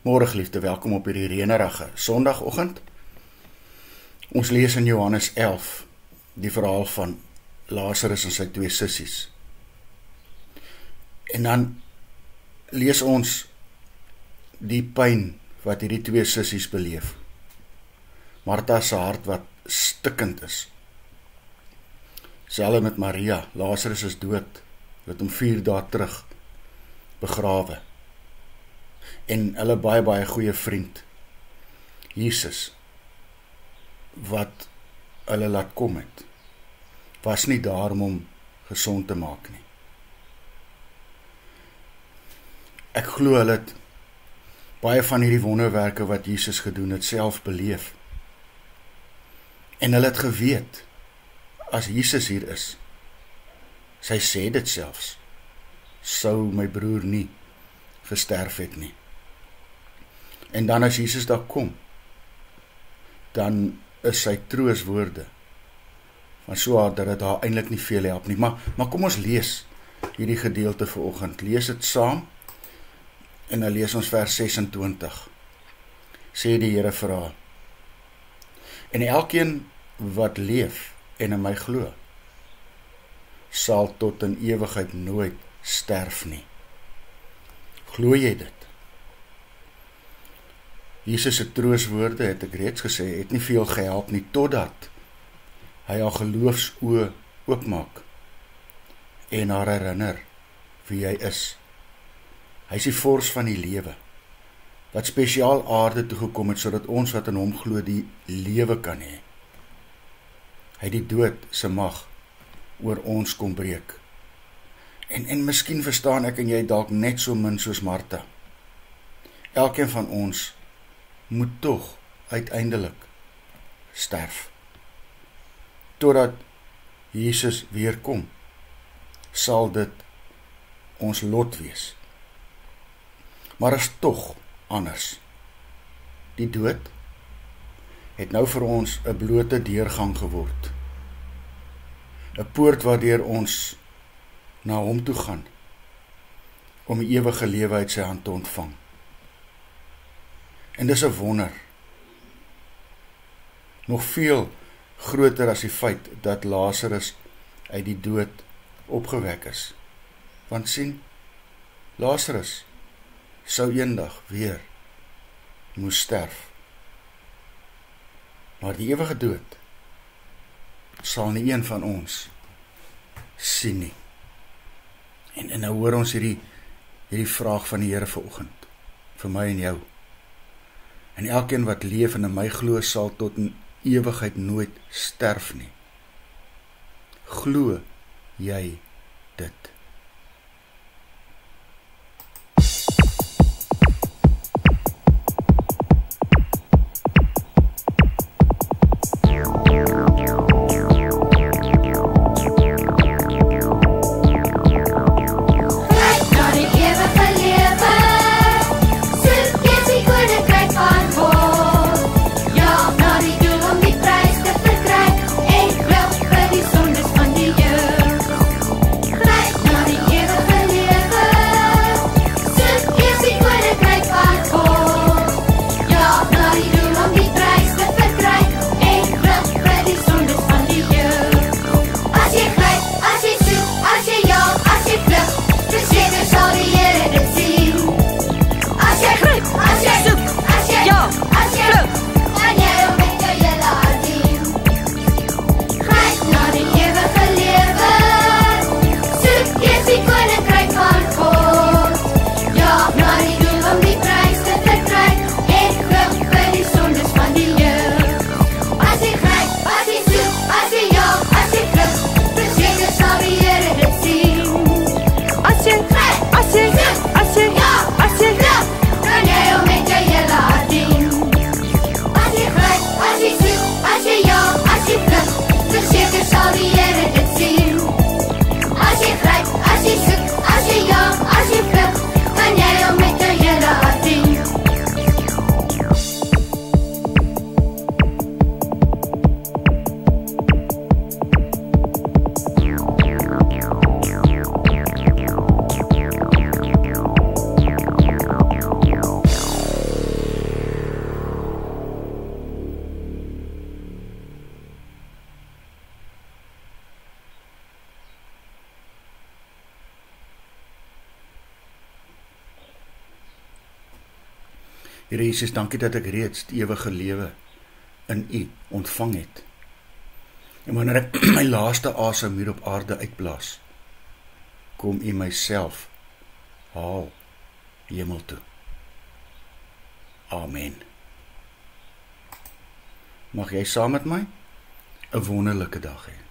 Môre geliefde, welkom op hierdie reënerige Sondagoggend. Ons lees in Johannes 11 die verhaal van Lazarus en sy 2 sissies. En dan lees ons die pyn wat hierdie 2 sissies beleef. Martha se hart wat stikkend is. Selfs met Maria, Lazarus is dood, het hom 4 dae terug begrawe. En hulle baie goeie vriend, Jesus, wat hulle laat kom het, was nie daar om hom gesond te maak nie. Ek glo hulle het baie van hierdie wonderwerke wat Jesus gedoen het, self beleef. En hulle het geweet, as Jesus hier is, sy sê dit selfs, sou my broer nie gesterf het nie. En dan as Jesus daar kom, dan is sy trooswoorde van so hard dat het haar eintlik nie veel help nie. Maar kom ons lees hierdie gedeelte vanoggend. Lees dit saam en dan lees ons vers 26. Sê die Here vir haar: en elkeen wat leef en in my glo, sal tot in ewigheid nooit sterf nie. Glo jy dit? Jesus se trooswoorde, het ek reeds gesê, het nie veel gehelp nie, totdat hy haar geloofsoë oopmaak en haar herinner wie hy is. Hy is die vors van die lewe, wat spesiaal aarde toegekom het, sodat ons wat in hom glo die lewe kan hê. Hy het die dood se mag oor ons kom breek. En miskien verstaan ek en jy dalk net so min soos Martha. Elkeen van ons moet tog uiteindelik sterf. Totdat Jesus weer kom, sal dit ons lot wees. Maar is tog anders. Die dood het nou vir ons 'n blote deurgang geword. 'n Poort waardeur ons na hom toe gaan, om die ewige lewe uit sy hand te ontvang. En dis 'n wonder, nog veel groter as die feit dat Lazarus uit die dood opgewek is. Want sien, Lazarus sou eendag weer moes sterf. Maar die ewige dood sal nie een van ons sien nie. En nou hoor ons hierdie vraag van die Here vanoggend, vir my en jou. En elkeen wat leef en in my glo, sal tot in ewigheid nooit sterf nie. Glo jy dit? Here Jesus, dankie dat ek reeds die ewige lewe in U ontvang het. En wanneer ek my laaste asem hier op aarde uitblaas, kom U myself haal hemel toe. Amen. Mag jy saam met my 'n wonderlike dag hê.